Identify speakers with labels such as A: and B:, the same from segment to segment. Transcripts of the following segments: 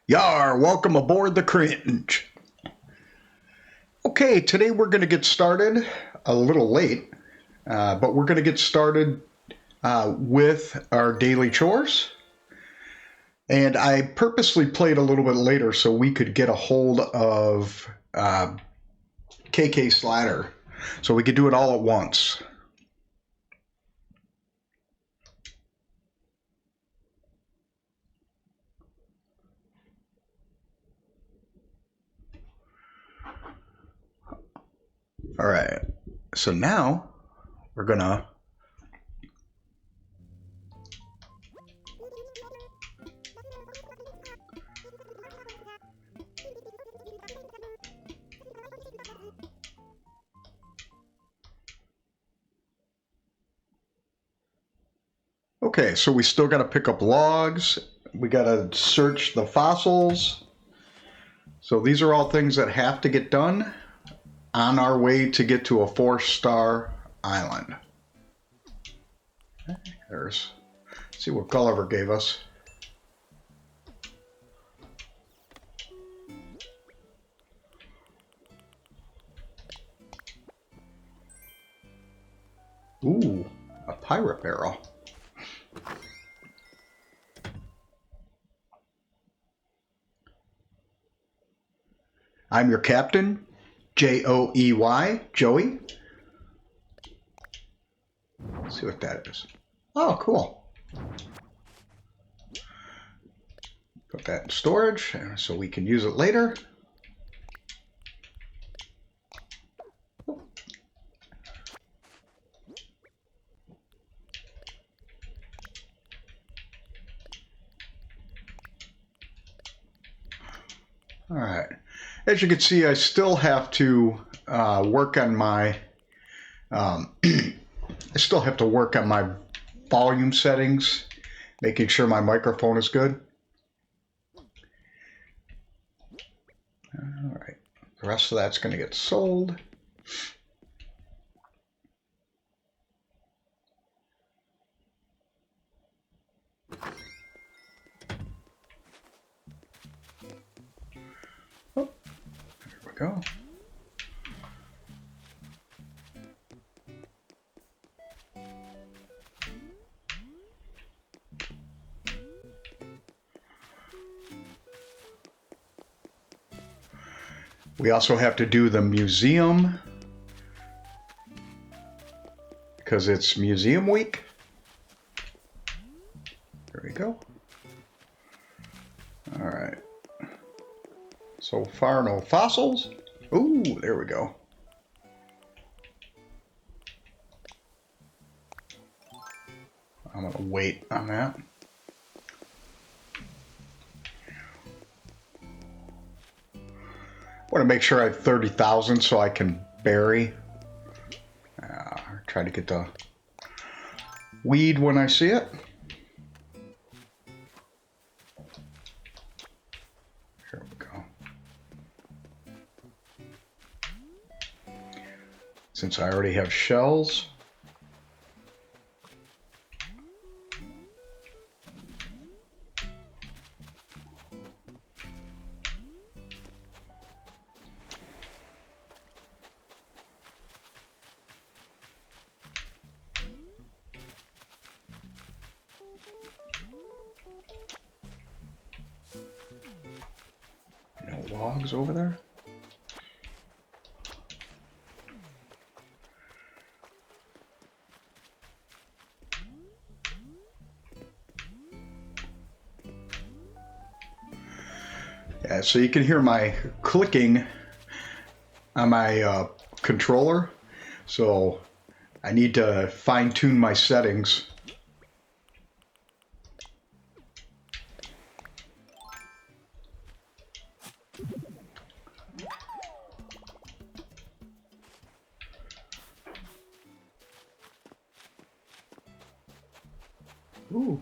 A: Yar, welcome aboard the cringe. Okay, today we're going to get started a little late, but we're going to get started with our daily chores. And I purposely played a little bit later so we could get a hold of KK Slatter, so we could do it all at once. All right, so now we're gonna Okay, so we still got to pick up logs. We got to search the fossils. So these are all things that have to get done on our way to get to a 4-star island. Let's see what Gulliver gave us. Ooh, a pirate barrel. I'm your captain, Joey, Joey. Let's see what that is. Oh, cool. Put that in storage so we can use it later. All right. As you can see, I still have to work on my I still have to work on my volume settings, making sure my microphone is good. All right. The rest of that's going to get sold. Oh, there we go. We also have to do the museum because it's museum week. There we go. All right. So far, no fossils. Ooh, there we go. I'm going to wait on that. I want to make sure I have 30,000 so I can bury. Try to get the weed when I see it. Here we go. Since I already have shells. No logs over there. Yeah, so you can hear my clicking on my controller. So I need to fine tune my settings. Ooh.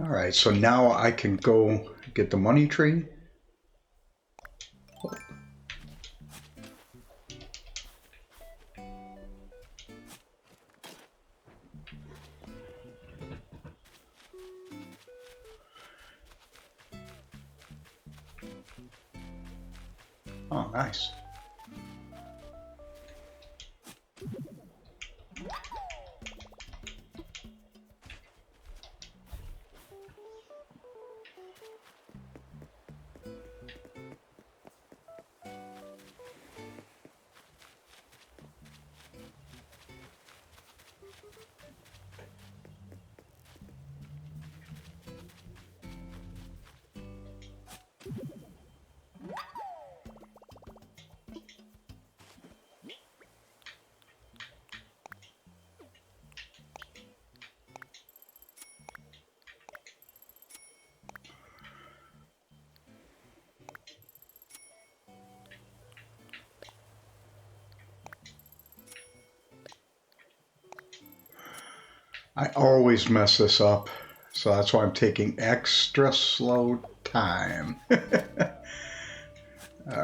A: All right, so now I can go get the money tree. Oh, nice. I always mess this up, so that's why I'm taking extra slow time. All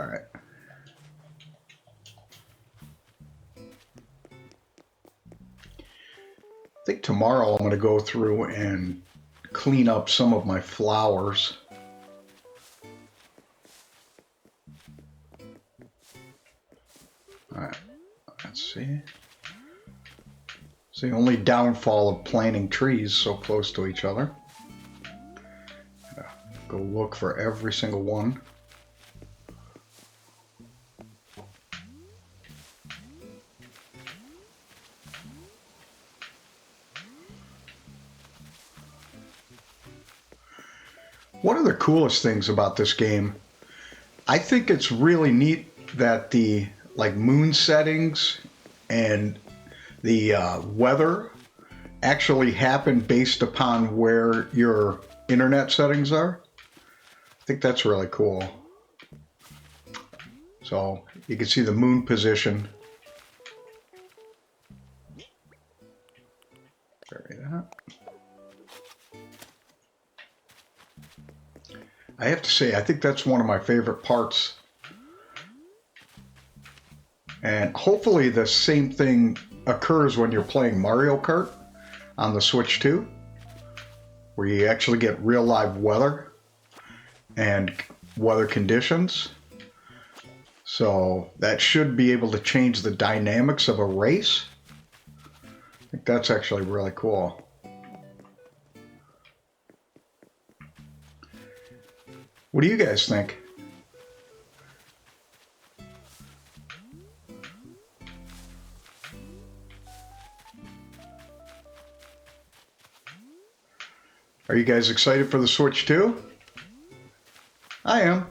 A: right. I think tomorrow I'm going to go through and clean up some of my flowers. All right, let's see. It's the only downfall of planting trees so close to each other. Go look for every single one. One of the coolest things about this game, I think it's really neat that the moon settings and the weather actually happen based upon where your internet settings are. I think that's really cool. So you can see the moon position. Bury that. I have to say, I think that's one of my favorite parts. And hopefully the same thing occurs when you're playing Mario Kart on the Switch 2, where you actually get real live weather and weather conditions. So that should be able to change the dynamics of a race. I think that's actually really cool. What do you guys think? Are you guys excited for the Switch 2? I am.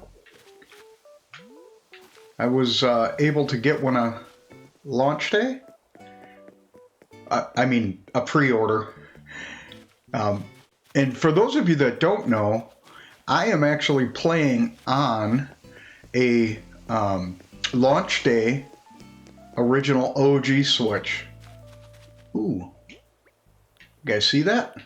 A: I was able to get one on launch day. I mean, a pre-order. And for those of you that don't know, I am actually playing on a launch day original OG Switch. Ooh. You guys see that?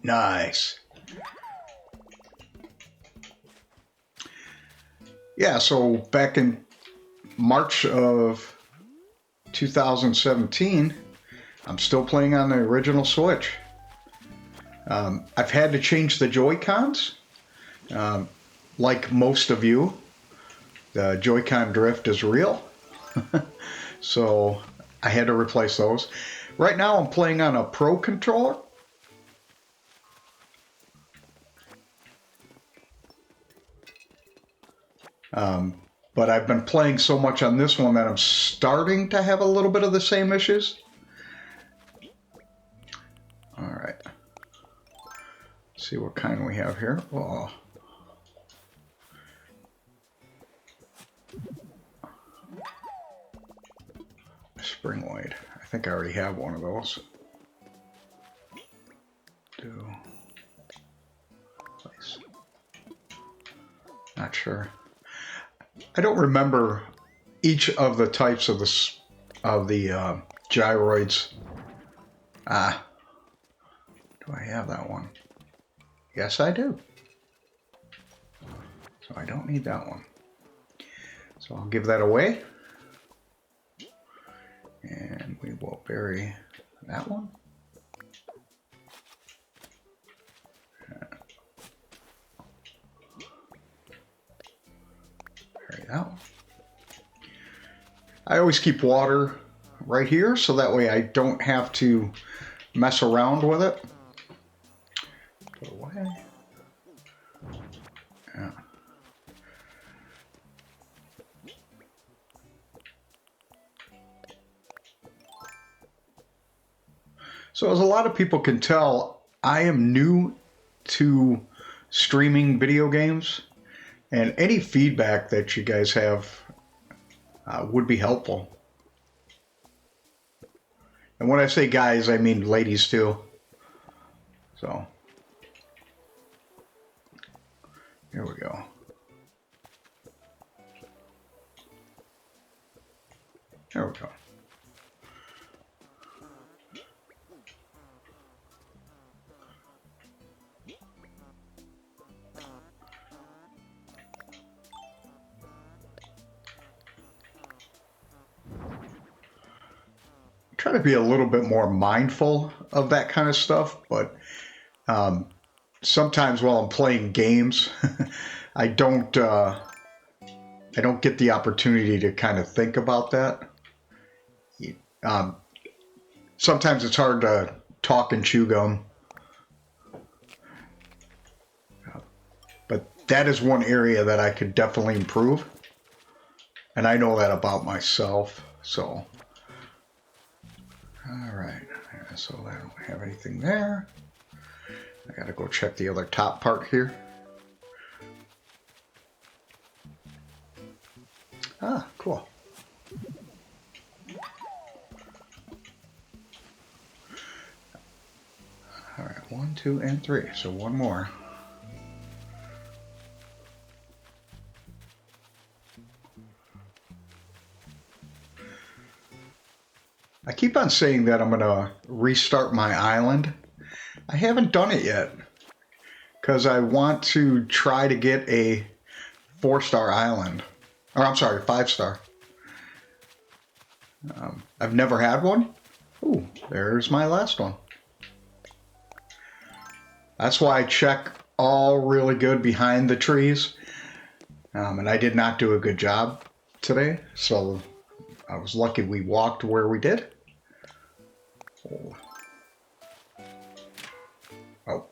A: Nice. Yeah, so back in March of 2017, I'm still playing on the original Switch. I've had to change the Joy-Cons. Like most of you, the Joy-Con drift is real. So I had to replace those. Right now I'm playing on a Pro controller. But I've been playing so much on this one that I'm starting to have a little bit of the same issues. All right. Let's see what kind we have here. Oh. Spring white. I think I already have one of those. Place. Not sure. I don't remember each of the types of the gyroids. Ah, do I have that one? Yes, I do. So I don't need that one. So I'll give that away. And we will bury that one. Bury that one. I always keep water right here so that way I don't have to mess around with it. Put it away. Yeah. So as a lot of people can tell, I am new to streaming video games, and any feedback that you guys have would be helpful. And when I say guys, I mean ladies too. So, here we go. There we go. Try to be a little bit more mindful of that kind of stuff, but sometimes while I'm playing games, I don't get the opportunity to kind of think about that. Sometimes it's hard to talk and chew gum, but that is one area that I could definitely improve, and I know that about myself. So. All right, so I don't have anything there. I gotta go check the other top part here. Ah, cool. All right, 1, 2, and 3. So one more. I keep on saying that I'm gonna restart my island. I haven't done it yet because I want to try to get a 4-star island. Or I'm sorry, 5-star. I've never had one. Ooh, there's my last one. That's why I check all really good behind the trees. And I did not do a good job today, so I was lucky we walked where we did. Oh. Oh.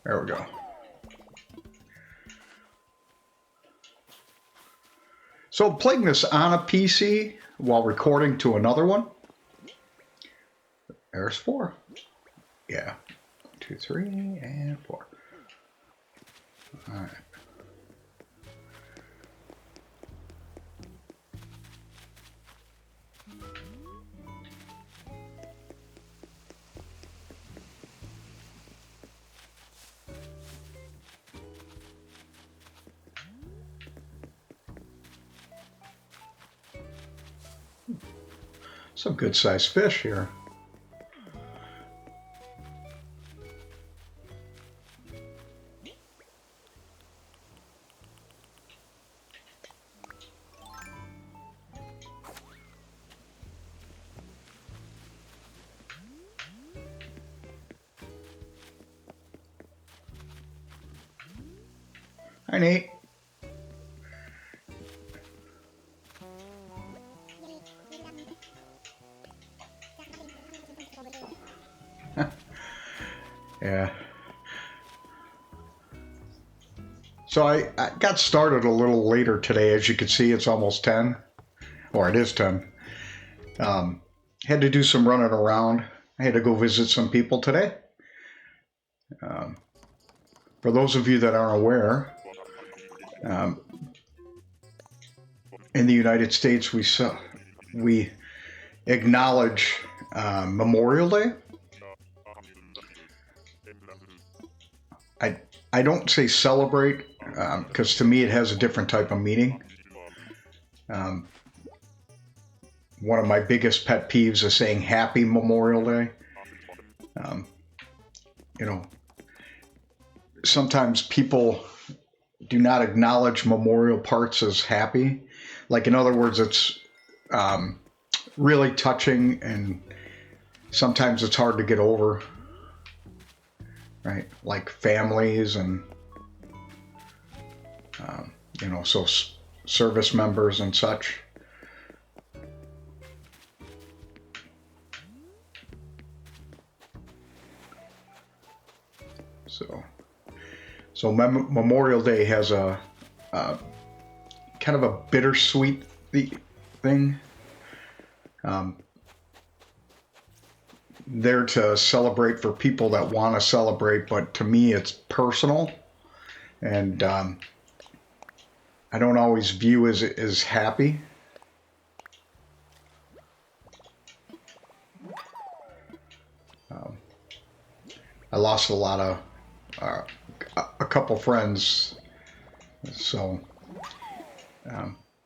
A: There we go. So I'm playing this on a PC while recording to another one. There's 4. Yeah. 1, 2, 3, and 4. All right. Some good sized fish here. Hi, Nate. Yeah. So I got started a little later today. As you can see, it's almost 10. Or it is 10. Had to do some running around. I had to go visit some people today. For those of you that aren't aware, Um, in the United States, we acknowledge Memorial Day. I I don't say celebrate because to me it has a different type of meaning. Um, One of my biggest pet peeves is saying Happy Memorial Day. Um, you know, sometimes people do not acknowledge memorial parts as happy. Like, in other words, it's um, really touching, and sometimes it's hard to get over, right? Like families and, um, so service members and such. So Memorial Day has a kind of a bittersweet thing. There to celebrate for people that want to celebrate, but to me it's personal, and I don't always view as happy. I lost a lot of a couple friends, so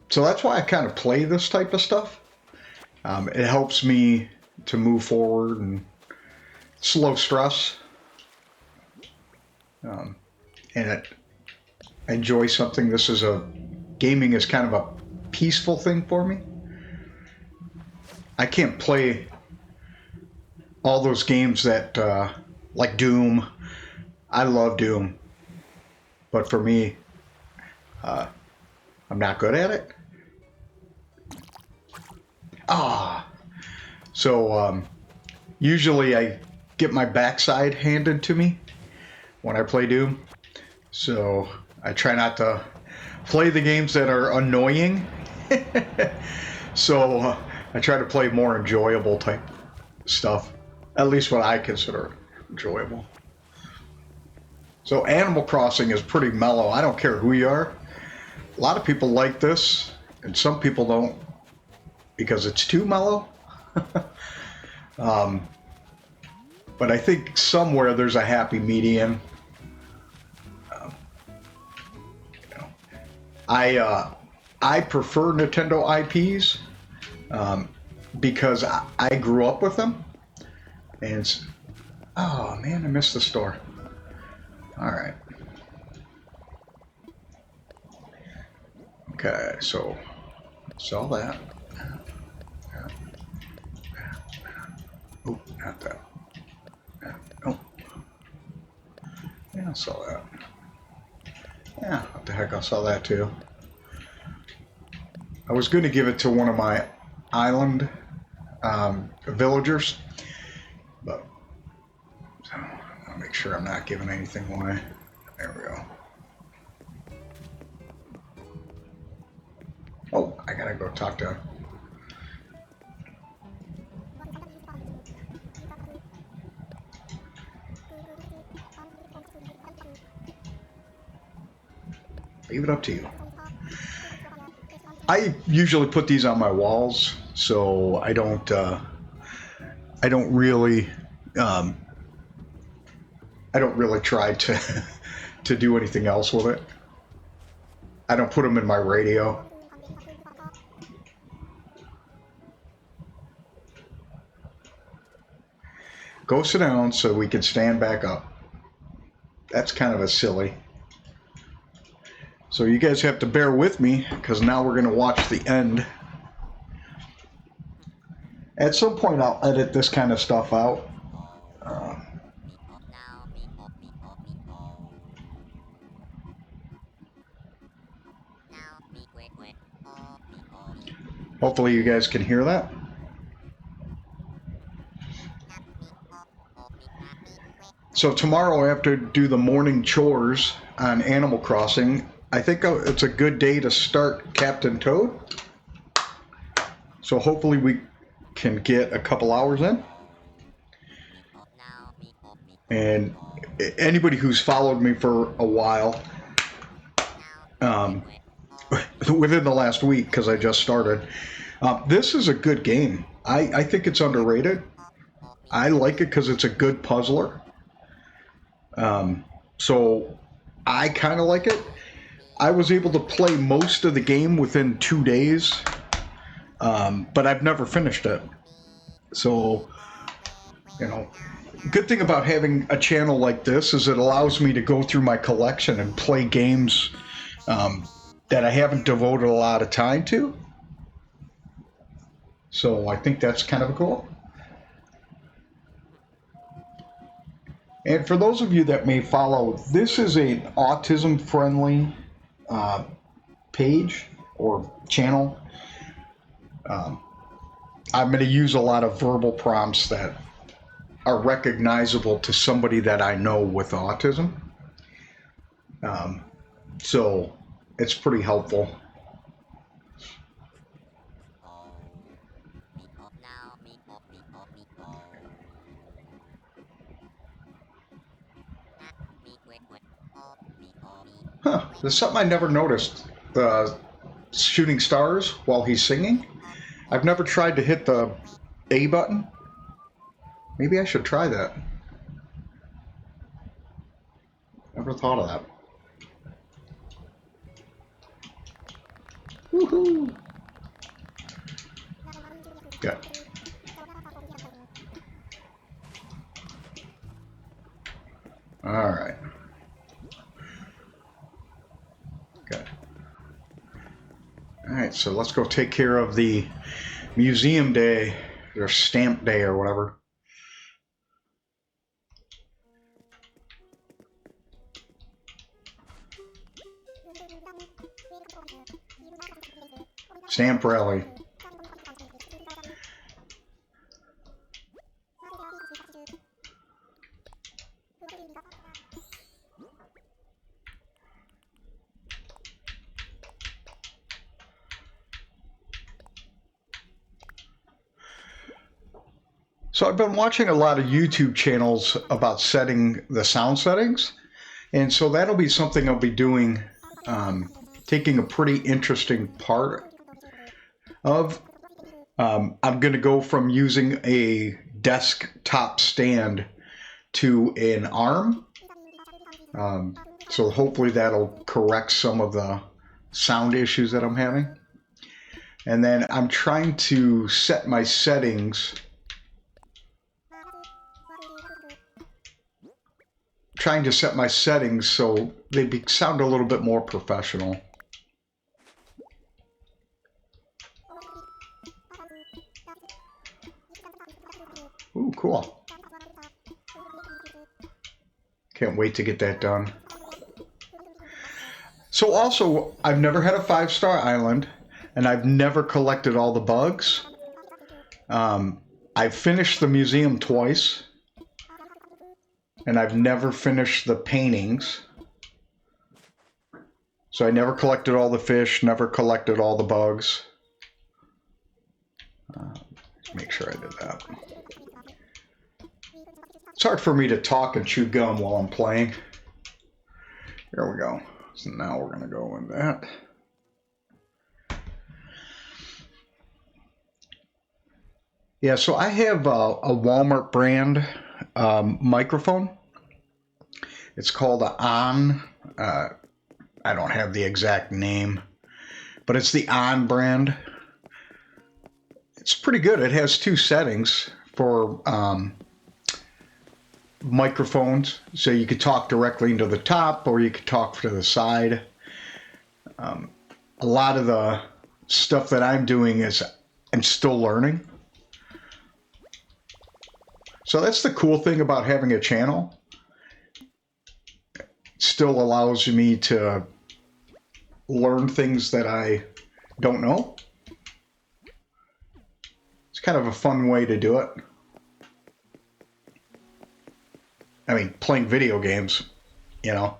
A: so that's why I kind of play this type of stuff. It helps me to move forward and slow stress, and I enjoy something. Gaming is kind of a peaceful thing for me. I can't play all those games that like Doom. I love Doom, but for me, I'm not good at it. So usually I get my backside handed to me when I play Doom. So I try not to play the games that are annoying. So I try to play more enjoyable type stuff, at least what I consider enjoyable. So Animal Crossing is pretty mellow. I don't care who you are. A lot of people like this, and some people don't because it's too mellow. But I think somewhere there's a happy medium. I prefer Nintendo IPs because I grew up with them, and oh man, I missed the store. All right. Okay, so sell that. Oh, not that. Oh. Yeah, I'll sell that. Yeah, what the heck, I'll sell that too. I was going to give it to one of my island villagers, but so I'll make sure I'm not giving anything away. There we go. Oh, I gotta go talk to him. Leave it up to you. I usually put these on my walls, so I don't really try to to do anything else with it. I don't put them in my radio. Go sit down so we can stand back up. That's kind of a silly. So you guys have to bear with me because now we're going to watch the end. At some point I'll edit this kind of stuff out. Hopefully you guys can hear that. So tomorrow I have to do the morning chores on Animal Crossing. I think it's a good day to start Captain Toad. So hopefully we can get a couple hours in. And anybody who's followed me for a while um, within the last week because I just started. This is a good game. I think it's underrated. I like it because it's a good puzzler. So I kind of like it. I was able to play most of the game within 2 days, but I've never finished it. So, you know, good thing about having a channel like this is it allows me to go through my collection and play games that I haven't devoted a lot of time to. So I think that's kind of cool. And for those of you that may follow, this is an autism-friendly page or channel. I'm going to use a lot of verbal prompts that are recognizable to somebody that I know with autism. So it's pretty helpful. Huh, there's something I never noticed. Shooting stars while he's singing. I've never tried to hit the A button. Maybe I should try that. Never thought of that. Woohoo! Good. All right. Good. All right, so let's go take care of the museum day or stamp day or whatever. Stamp rally. So I've been watching a lot of YouTube channels about setting the sound settings. And so that'll be something I'll be doing, taking a pretty interesting part of. I'm going to go from using a desktop stand to an arm. So hopefully that'll correct some of the sound issues that I'm having. And then I'm trying to set my settings. Trying to set my settings so they sound a little bit more professional. Ooh, cool. Can't wait to get that done. So also, I've never had a 5-star island, and I've never collected all the bugs. I've finished the museum twice, and I've never finished the paintings. So I never collected all the fish, never collected all the bugs. Make sure I did that. It's hard for me to talk and chew gum while I'm playing. Here we go. So now we're going to go in that. Yeah, so I have a Walmart brand microphone. It's called the On. I don't have the exact name, but it's the On brand. It's pretty good. It has 2 settings for microphones, so you could talk directly into the top or you could talk to the side. A lot of the stuff that I'm doing is I'm still learning. So that's the cool thing about having a channel. It still allows me to learn things that I don't know. It's kind of a fun way to do it. I mean, playing video games, you know,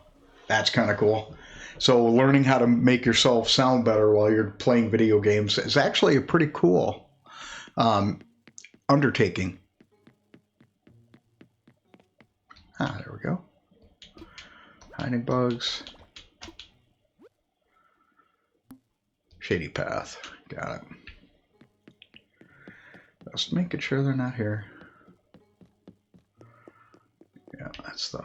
A: that's kind of cool. So learning how to make yourself sound better while you're playing video games is actually a pretty cool undertaking. Ah, there we go. Hiding bugs. Shady Path. Got it. Just making sure they're not here. Yeah, that's the...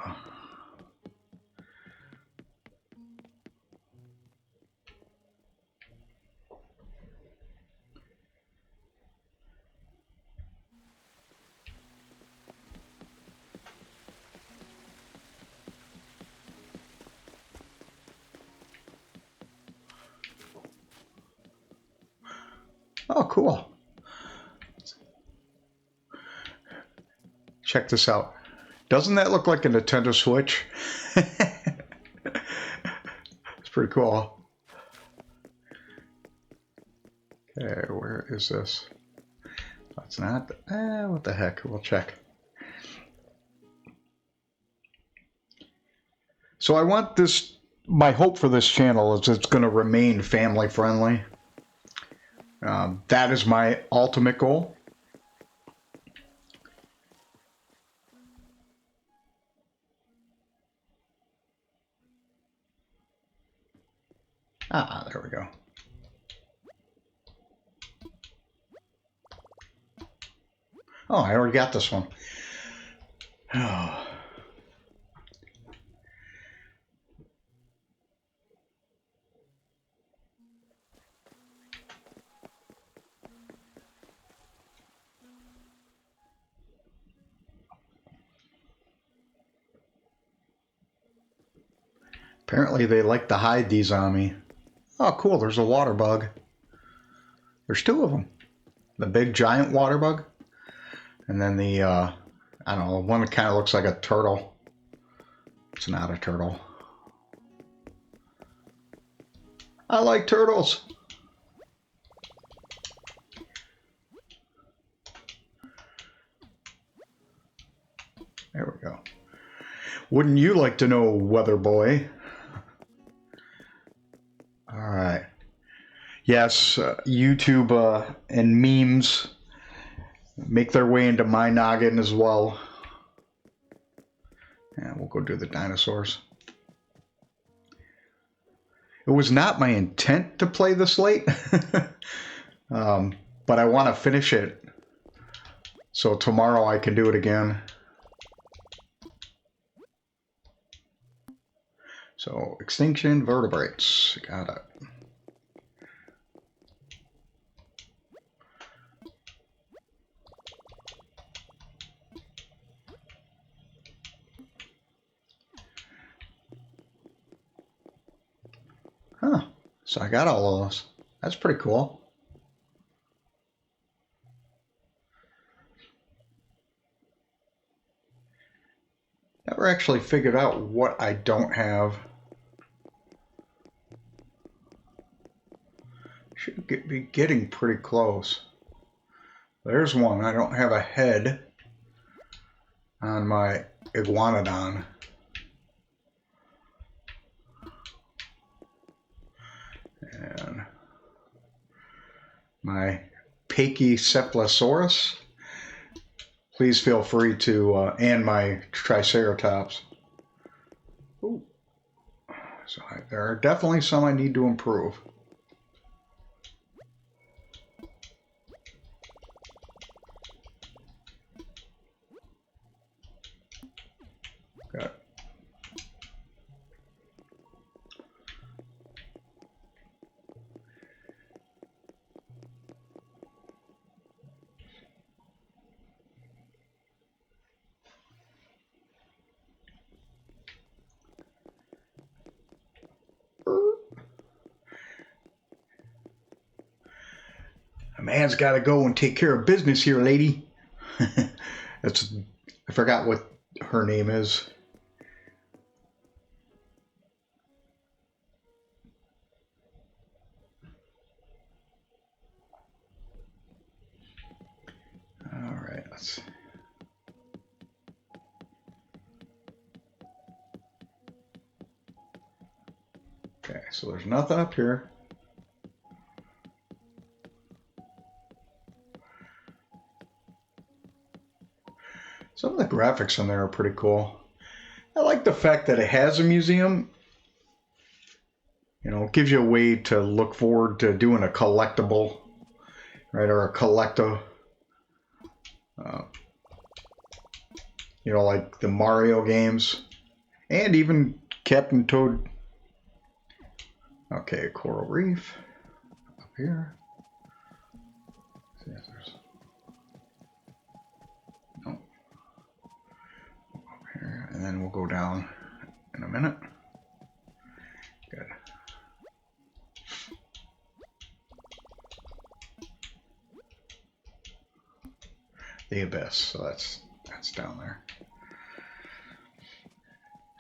A: Oh, cool. Check this out. Doesn't that look like a Nintendo Switch? It's pretty cool. Okay, where is this? That's not... what the heck? We'll check. So I want this... My hope for this channel is it's going to remain family friendly. That is my ultimate goal. Ah, there we go. Oh, I already got this one. Oh. Apparently they like to hide these on me. Oh, cool. There's a water bug. There's two of them. The big giant water bug. And then the, I don't know, one that kind of looks like a turtle. It's not a turtle. I like turtles. There we go. Wouldn't you like to know, Weather Boy? All right. Yes, YouTube and memes make their way into my noggin as well. Yeah, we'll go do the dinosaurs. It was not my intent to play this late, but I want to finish it so tomorrow I can do it again. So, extinction vertebrates. Got it. Huh. So I got all of those. That's pretty cool. Never actually figured out what I don't have. Should be getting pretty close. There's one. I don't have a head on my iguanodon. And my Pachycephalosaurus. Please feel free to, and my Triceratops. Ooh. So there are definitely some I need to improve. Got it. A man's got to go and take care of business here, lady. That's, I forgot what her name is. All right, let's. Okay, so there's nothing up here. Some of the graphics on there are pretty cool. I like the fact that it has a museum, it gives you a way to look forward to doing a collectible, right, or a collector. Like the Mario games, and even Captain Toad. Okay, coral reef up here. See if there's no up here, and then we'll go down in a minute. Good. The abyss, so that's down there.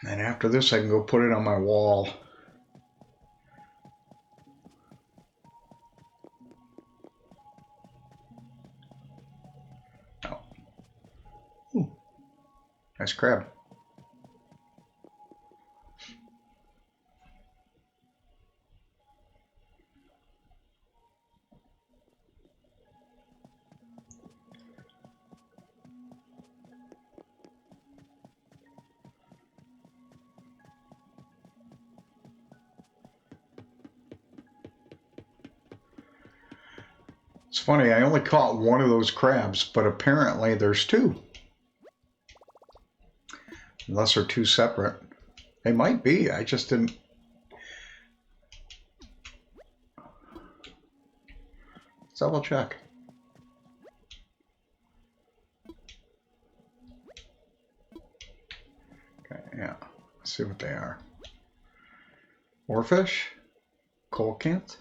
A: And after this, I can go put it on my wall. Oh. Ooh. Nice crab. It's funny, I only caught one of those crabs, but apparently there's two. Unless they're two separate. They might be, I just didn't. Let's double check. Okay, yeah, let's see what they are. Oarfish, coelacanth,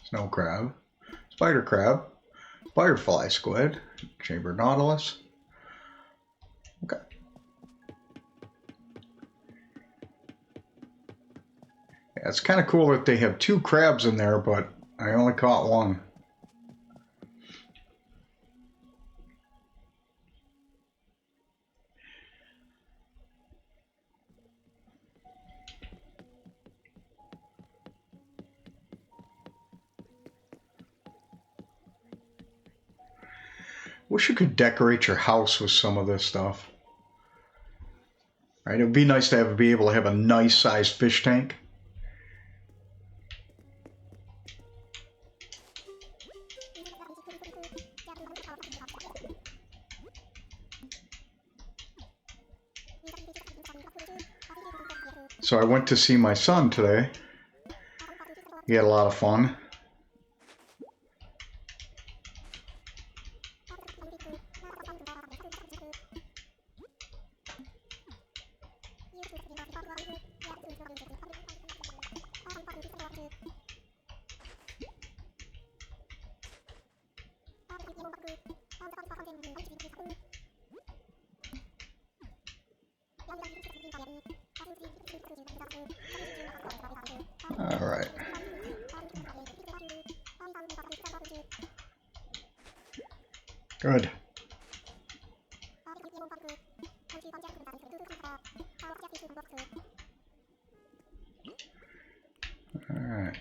A: snow crab, spider crab, firefly squid, chambered nautilus. Okay. Yeah, it's kind of cool that they have two crabs in there, but I only caught one. Wish you could decorate your house with some of this stuff. Right? It would be nice to be able to have a nice sized fish tank. So I went to see my son today. He had a lot of fun. All right. Good. All right.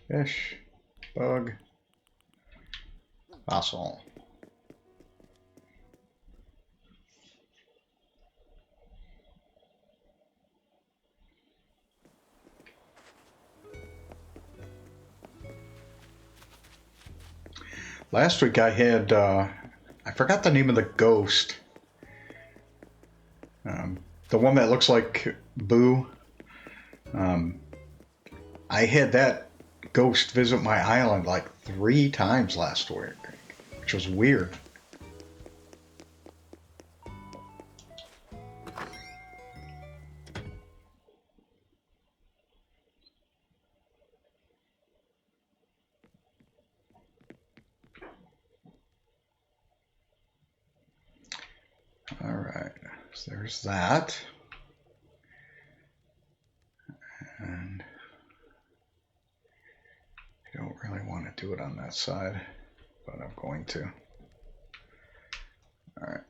A: Fish, bug, fossil. Last week I had, I forgot the name of the ghost. The one that looks like Boo. I had that ghost visit my island like 3 times last week, which was weird. All right, so there's that. And I don't really want to do it on that side, but I'm going to. All right.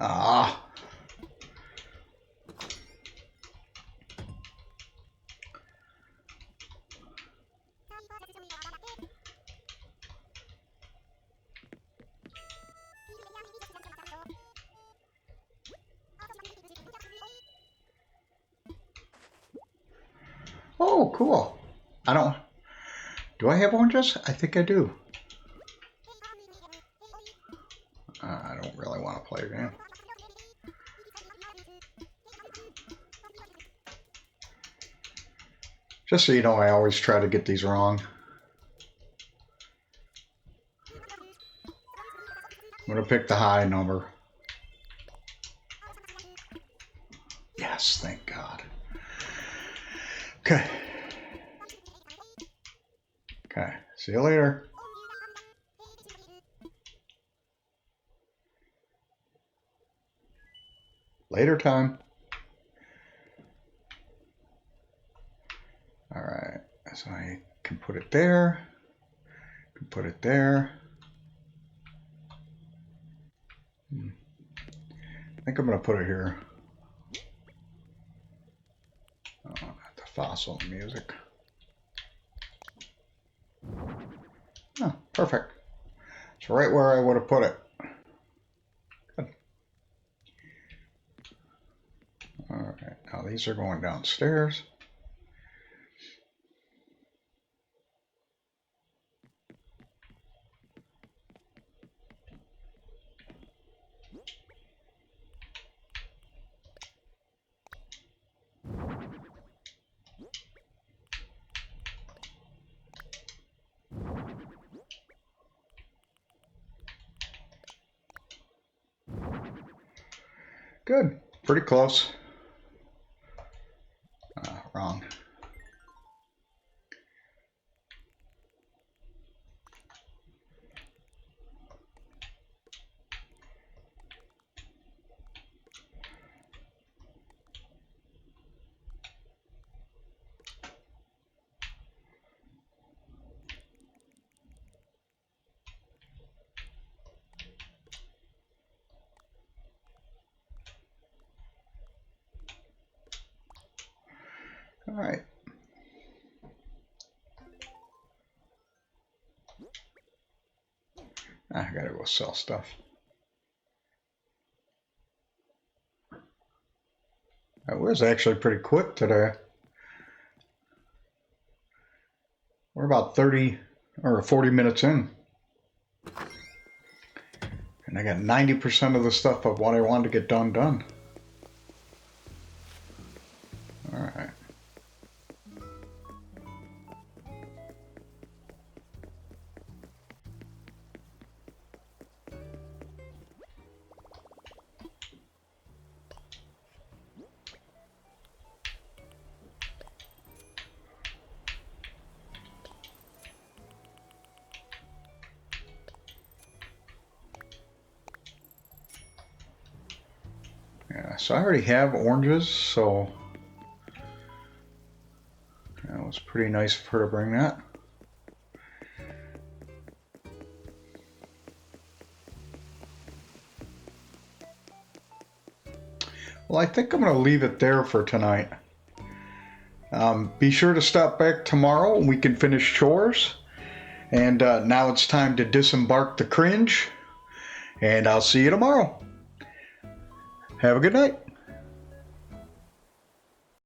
A: Ah. Oh, cool. I don't... Do I have oranges? I think I do. I don't really want to play a game. Just so you know, I always try to get these wrong. I'm going to pick the high number. Yes, thank God. Okay. Okay, see you later. Later time. All right, so I can put it there. Can put it there. I think I'm going to put it here. Oh, not the fossil music. Oh, perfect. It's right where I would have put it. Good. All right, now these are going downstairs. Good, pretty close. Wrong. All right. I gotta go sell stuff. That was actually pretty quick today. We're about 30 or 40 minutes in. And I got 90% of the stuff of what I wanted to get done. All right. Yeah, so I already have oranges, so that was pretty nice of her to bring that. Well, I think I'm going to leave it there for tonight. Be sure to stop back tomorrow and we can finish chores. And now it's time to disembark the cringe. And I'll see you tomorrow. Have a good night.